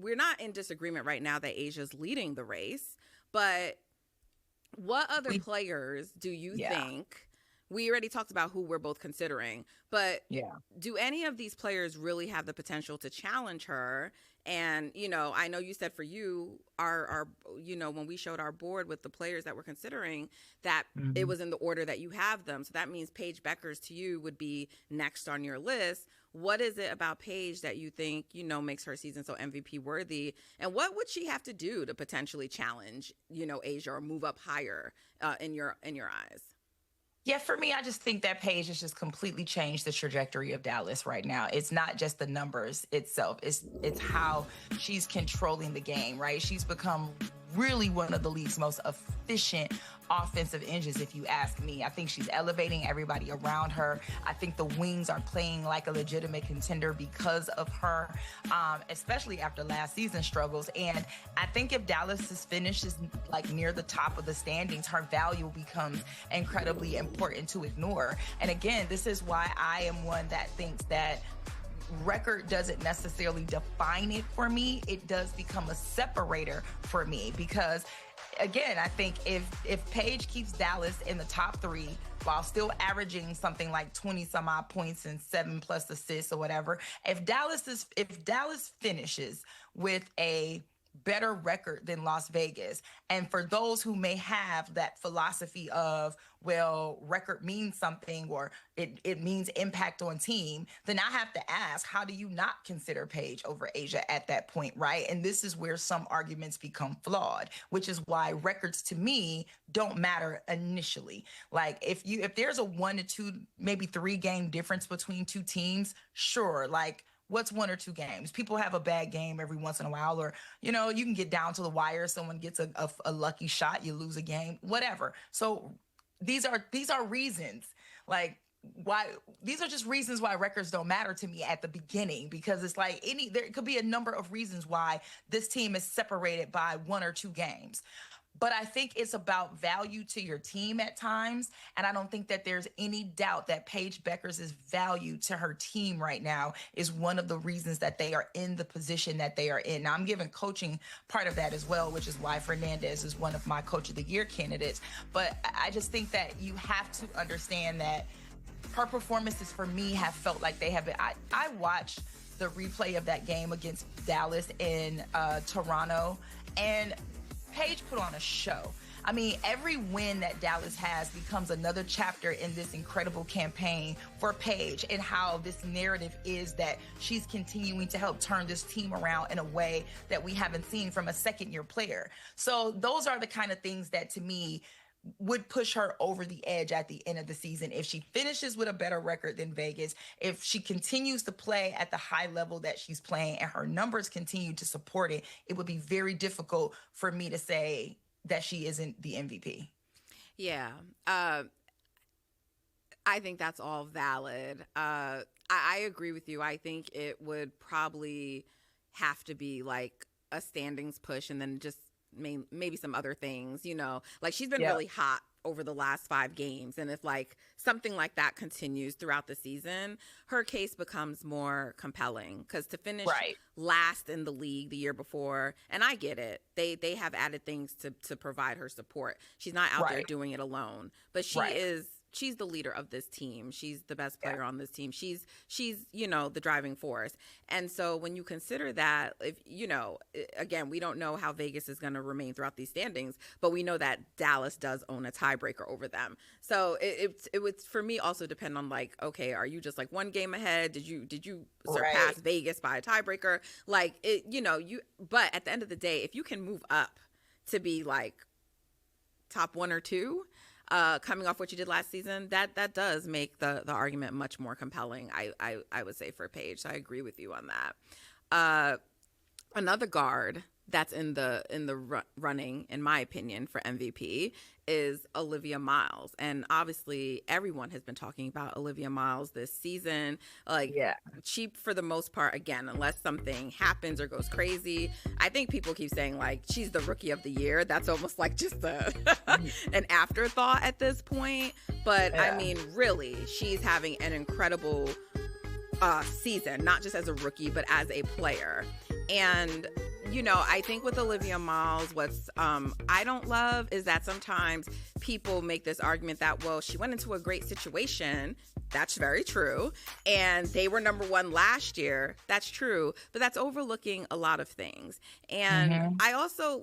we're not in disagreement right now that Asia's leading the race, but what other players do you think? We already talked about who we're both considering, but do any of these players really have the potential to challenge her? And, you know, I know you said for you, our you know, when we showed our board with the players that we're considering, that it was in the order that you have them. So that means Paige Bueckers to you would be next on your list. What is it about Paige that you think, you know, makes her season so MVP worthy? And what would she have to do to potentially challenge, you know, Asia or move up higher in your eyes? Yeah, for me, I just think that Paige has just completely changed the trajectory of Dallas right now. It's not just the numbers itself. It's how she's controlling the game, right? She's become really one of the league's most efficient offensive engines, if you ask me. I think she's elevating everybody around her. I think the wings are playing like a legitimate contender because of her, especially after last season's struggles. And I think if Dallas's finish is like near the top of the standings, her value becomes incredibly important to ignore. And again, this is why I am one that thinks that record doesn't necessarily define it for me. It does become a separator for me because, again, I think if Paige keeps Dallas in the top three while still averaging something like 20 some odd points and 7+ assists or whatever, if Dallas finishes with a better record than Las Vegas, and for those who may have that philosophy of, well, record means something or it means impact on team, then I have to ask, how do you not consider Paige over Asia at that point, right? And this is where some arguments become flawed, which is why records to me don't matter initially. Like if there's a 1 to 2, maybe 3 game difference between two teams, sure, like what's 1 or 2 games? People have a bad game every once in a while, or, you know, you can get down to the wire. Someone gets a lucky shot, you lose a game, whatever. So these are reasons, like, why these are just reasons why records don't matter to me at the beginning, because it's like there could be a number of reasons why this team is separated by 1 or 2 games. But I think it's about value to your team at times. And I don't think that there's any doubt that Paige Bueckers' value to her team right now is one of the reasons that they are in the position that they are in. Now, I'm giving coaching part of that as well, which is why Fernandez is one of my Coach of the Year candidates. But I just think that you have to understand that her performances for me have felt like they have been. I watched the replay of that game against Dallas in Toronto, and Paige put on a show. I mean, every win that Dallas has becomes another chapter in this incredible campaign for Paige, and how this narrative is that she's continuing to help turn this team around in a way that we haven't seen from a second-year player. So those are the kind of things that, to me, would push her over the edge at the end of the season. If she finishes with a better record than Vegas, if she continues to play at the high level that she's playing and her numbers continue to support it, it would be very difficult for me to say that she isn't the MVP. Yeah. I think that's all valid. I agree with you. I think it would probably have to be like a standings push and then just maybe some other things, you know, like she's been really hot over the last 5 games. And if like something like that continues throughout the season, her case becomes more compelling, because to finish last in the league the year before, and I get it, they have added things to provide her support. She's not out there doing it alone, but she's the leader of this team. She's the best player on this team. She's, you know, the driving force. And so when you consider that, if, you know, again, we don't know how Vegas is going to remain throughout these standings, but we know that Dallas does own a tiebreaker over them. So it would, for me, also depend on like, okay, are you just like 1 game ahead? Did you surpass Vegas by a tiebreaker? Like, it, you know, but at the end of the day, if you can move up to be like top 1 or 2, coming off what you did last season, that does make the argument much more compelling, I would say, for Paige. So I agree with you on that. Another guard that's in the running, in my opinion, for MVP is Olivia Miles. And obviously everyone has been talking about Olivia Miles this season. Like, cheap for the most part, again, unless something happens or goes crazy. I think people keep saying like she's the rookie of the year. That's almost like just an afterthought at this point. But I mean, really, she's having an incredible season, not just as a rookie, but as a player. And I think with Olivia Miles, what's I don't love is that sometimes people make this argument that, well, she went into a great situation. That's very true. And they were number one last year. That's true. But that's overlooking a lot of things. And I also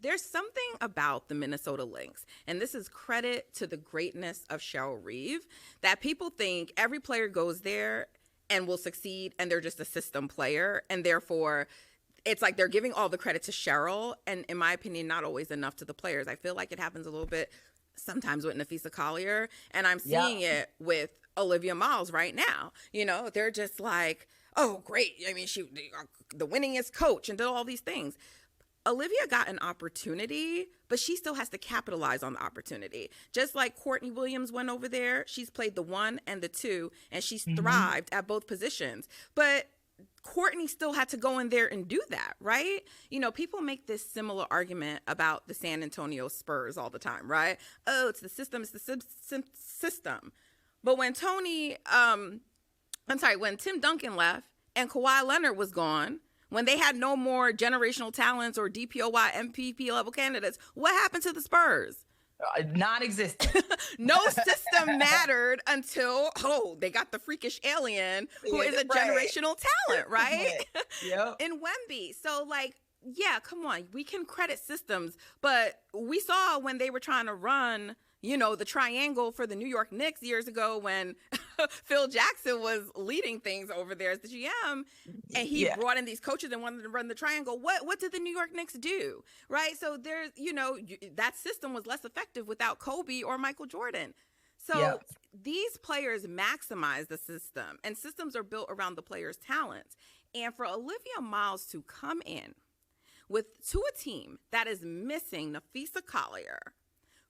there's something about the Minnesota Lynx, and this is credit to the greatness of Cheryl Reeve, that people think every player goes there and will succeed and they're just a system player. And therefore, it's like they're giving all the credit to Cheryl. And in my opinion, not always enough to the players. I feel like it happens a little bit sometimes with Napheesa Collier. And I'm seeing it with Olivia Miles right now. They're just like, oh, great. I mean, she the winningest coach and did all these things. Olivia got an opportunity, but she still has to capitalize on the opportunity. Just like Courtney Williams went over there, she's played the 1 and the 2, and she's thrived at both positions. But Courtney still had to go in there and do that, right? People make this similar argument about the San Antonio Spurs all the time, right? Oh, it's the system, it's the system. But when when Tim Duncan left and Kawhi Leonard was gone, when they had no more generational talents or DPOY MVP level candidates, what happened to the Spurs? Non-existent. No system mattered until, they got the freakish alien who is a generational talent, right? Yep. In Wemby. So, come on. We can credit systems, but we saw when they were trying to run, the triangle for the New York Knicks years ago when Phil Jackson was leading things over there as the GM, and he brought in these coaches and wanted to run the triangle. What did the New York Knicks do? Right? So there's, that system was less effective without Kobe or Michael Jordan. So these players maximize the system, and systems are built around the players' talents. And for Olivia Miles to come in to a team that is missing Napheesa Collier,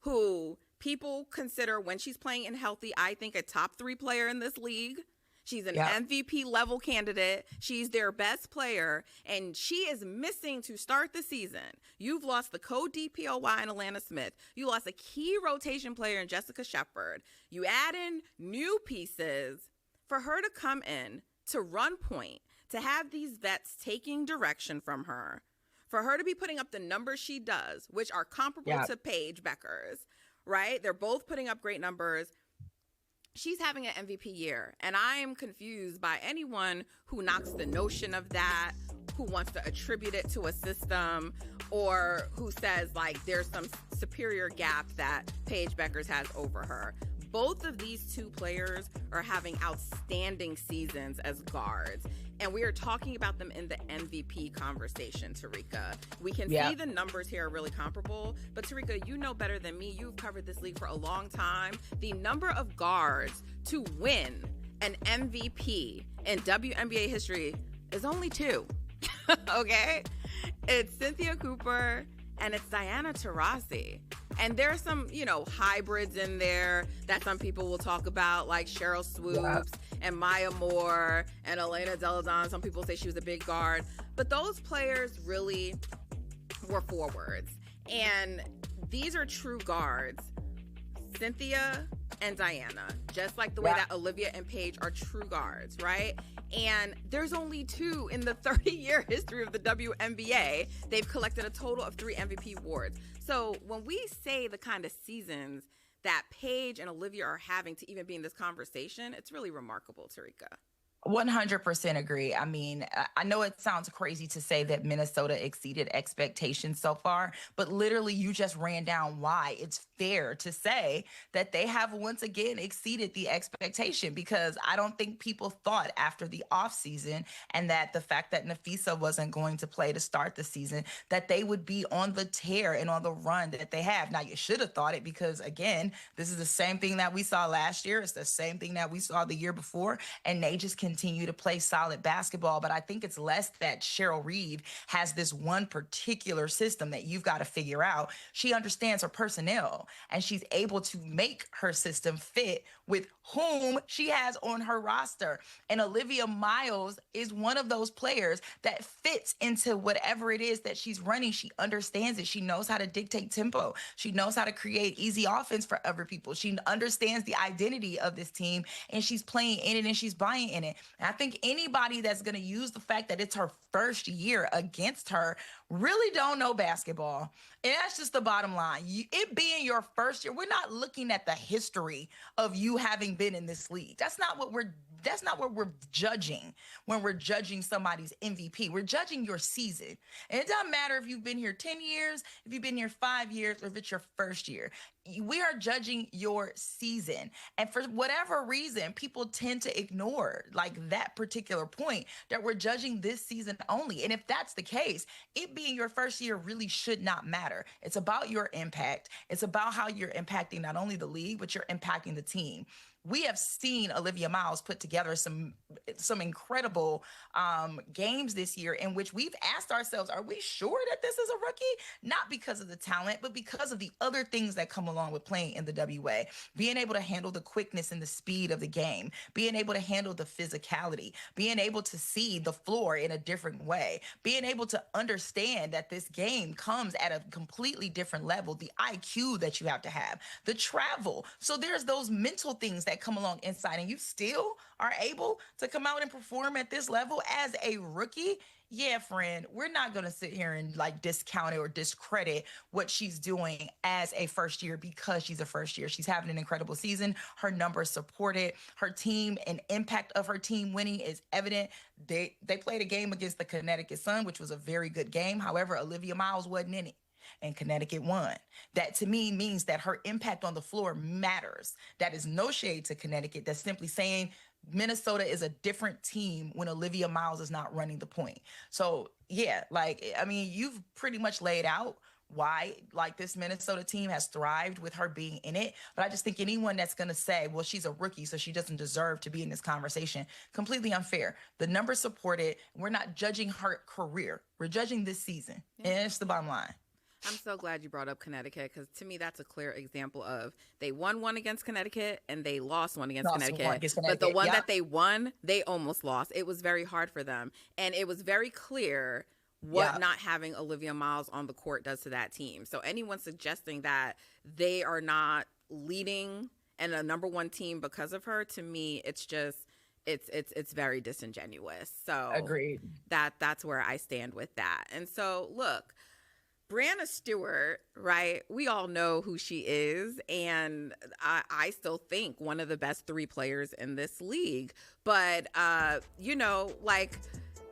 who people consider, when she's playing in healthy, I think a top 3 player in this league. She's an MVP level candidate. She's their best player, and she is missing to start the season. You've lost the co-DPOY in Alana Smith. You lost a key rotation player in Jessica Shepard. You add in new pieces. For her to come in, to run point, to have these vets taking direction from her, for her to be putting up the numbers she does, which are comparable to Paige Bueckers, right? They're both putting up great numbers. She's having an MVP year, and I am confused by anyone who knocks the notion of that, who wants to attribute it to a system, or who says, there's some superior gap that Paige Bueckers has over her. Both of these two players are having outstanding seasons as guards, and we are talking about them in the MVP conversation, Terrika. We can see the numbers here are really comparable, but Terrika, you know better than me. You've covered this league for a long time. The number of guards to win an MVP in WNBA history is only 2, okay? It's Cynthia Cooper and it's Diana Taurasi. And there's some, hybrids in there that some people will talk about, like Cheryl Swoops and Maya Moore and Elena Deladon. Some people say she was a big guard. But those players really were forwards. And these are true guards, Cynthia and Diana, just like the way that Olivia and Paige are true guards, right? And there's only 2 in the 30-year history of the WNBA. They've collected a total of 3 MVP awards. So when we say the kind of seasons that Paige and Olivia are having to even be in this conversation, it's really remarkable, Terrika. 100% agree. I mean, I know it sounds crazy to say that Minnesota exceeded expectations so far, but literally you just ran down why it's fair to say that they have once again exceeded the expectation, because I don't think people thought after the offseason and that the fact that Napheesa wasn't going to play to start the season, that they would be on the tear and on the run that they have. Now, you should have thought it, because again, this is the same thing that we saw last year. It's the same thing that we saw the year before, and they just continue to play solid basketball. But I think it's less that Cheryl Reeve has this one particular system that you've got to figure out. She understands her personnel, and she's able to make her system fit with whom she has on her roster. And Olivia Miles is one of those players that fits into whatever it is that she's running. She understands it. She knows how to dictate tempo. She knows how to create easy offense for other people. She understands the identity of this team, and she's playing in it and she's buying in it. And I think anybody that's going to use the fact that it's her first year against her really don't know basketball. And that's just the bottom line. It being your first year, we're not looking at the history of you having been in this league. That's not what we're judging when we're judging somebody's MVP. We're judging your season. And it doesn't matter if you've been here 10 years, if you've been here 5 years, or if it's your first year. We are judging your season. And for whatever reason, people tend to ignore like that particular point that we're judging this season only. And if that's the case, it being your first year really should not matter. It's about your impact. It's about how you're impacting not only the league, but you're impacting the team. We have seen Olivia Miles put together some incredible games this year in which we've asked ourselves, are we sure that this is a rookie? Not because of the talent, but because of the other things that come along with playing in the WA. Being able to handle the quickness and the speed of the game, being able to handle the physicality, being able to see the floor in a different way, being able to understand that this game comes at a completely different level, the IQ that you have to have, the travel. So there's those mental things that come along inside, and you still are able to come out and perform at this level as a rookie. Yeah, friend, we're not going to sit here and like discount it or discredit what she's doing as a first year because she's a first year. She's having an incredible season. Her numbers support it. Her team and impact of her team winning is evident. They played a game against the Connecticut Sun, which was a very good game. However, Olivia Miles wasn't in it, and Connecticut won. That to me means that her impact on the floor matters. That is no shade to Connecticut. That's simply saying Minnesota is a different team when Olivia Miles is not running the point. So yeah, like, I mean, you've pretty much laid out why like this Minnesota team has thrived with her being in it. But I just think anyone that's going to say, well, she's a rookie, so she doesn't deserve to be in this conversation, completely unfair. The numbers support it. We're not judging her career. We're judging this season. Yeah. And it's the bottom line. I'm so glad you brought up Connecticut because to me that's a clear example of they won one against Connecticut and they lost one against Connecticut. But the one that they won, they almost lost. It was very hard for them. And it was very clear what not having Olivia Miles on the court does to that team. So anyone suggesting that they are not leading and a number one team because of her, to me, it's just it's very disingenuous. So agreed. That's where I stand with that. And so look, Brenna Stewart, right? We all know who she is, and I still think one of the best three players in this league. But, you know, like,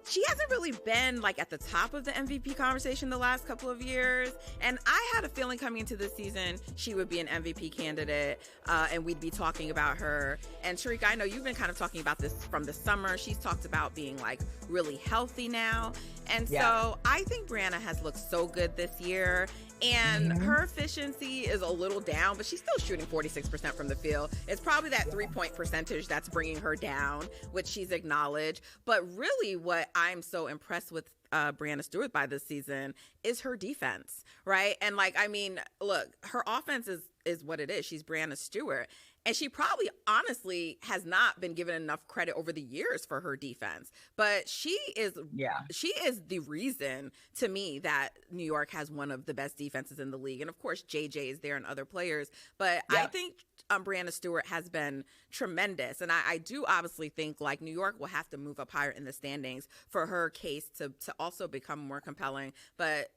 she hasn't really been, like, at the top of the MVP conversation the last couple of years. And I had a feeling coming into this season she would be an MVP candidate, and we'd be talking about her. And Terrika, I know you've been kind of talking about this from the summer. She's talked about being, like, really healthy now. And so I think Brenna has looked so good this year. And her efficiency is a little down, but she's still shooting 46% from the field. It's probably that 3-point percentage that's bringing her down, which she's acknowledged. But really what I'm so impressed with Brenna Stewart by this season is her defense, right? And like, I mean, look, her offense is what it is. She's Brenna Stewart. And she probably honestly has not been given enough credit over the years for her defense. But she is the reason to me that New York has one of the best defenses in the league. And of course, JJ is there and other players. But I think Brenna Stewart has been tremendous. And I do obviously think like New York will have to move up higher in the standings for her case to also become more compelling. But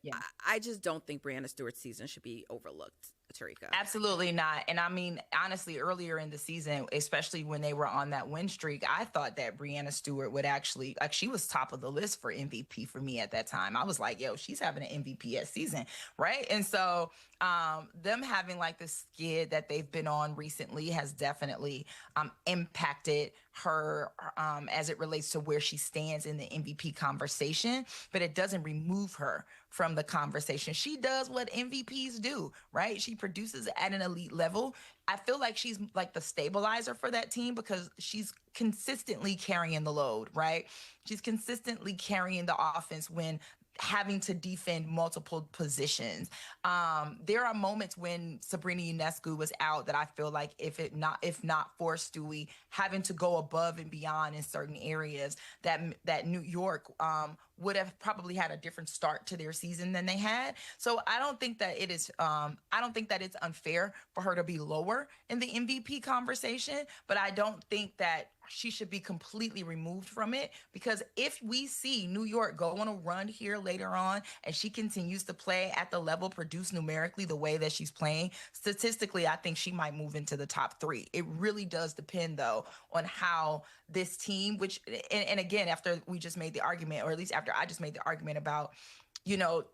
I just don't think Brenna Stewart's season should be overlooked. Terrika. Absolutely not. And I mean, honestly, earlier in the season, especially when they were on that win streak, I thought that Brenna Stewart would actually, like, she was top of the list for MVP for me at that time. I was like, yo, she's having an MVP season, right? And so them having like the skid that they've been on recently has definitely impacted her as it relates to where she stands in the MVP conversation, but it doesn't remove her from the conversation. She does what MVPs do, right? She produces at an elite level. I feel like she's like the stabilizer for that team because she's consistently carrying the load, right? She's consistently carrying the offense when having to defend multiple positions. There are moments when Sabrina Ionescu was out that I feel like if not for Stewie having to go above and beyond in certain areas, that New York would have probably had a different start to their season than they had. So I don't think that it is I don't think that it's unfair for her to be lower in the MVP conversation, but I don't think that she should be completely removed from it, because if we see New York go on a run here later on and she continues to play at the level, produce numerically the way that she's playing, statistically, I think she might move into the top 3. It really does depend, though, on how this team, which, and again, after we just made the argument, or at least after I just made the argument about,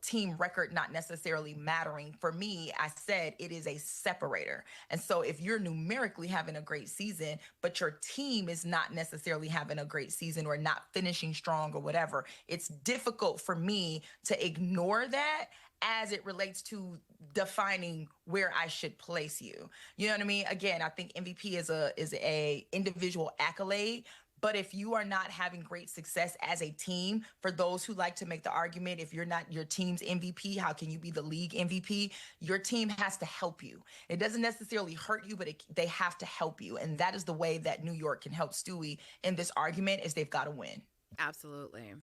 team record not necessarily mattering. For me, I said it is a separator. And so if you're numerically having a great season, but your team is not necessarily having a great season or not finishing strong or whatever, it's difficult for me to ignore that as it relates to defining where I should place you. You know what I mean? Again, I think MVP is a individual accolade, but if you are not having great success as a team, for those who like to make the argument, if you're not your team's MVP, how can you be the league MVP? Your team has to help you. It doesn't necessarily hurt you, but they have to help you. And that is the way that New York can help Stewie in this argument, is they've got to win. Absolutely.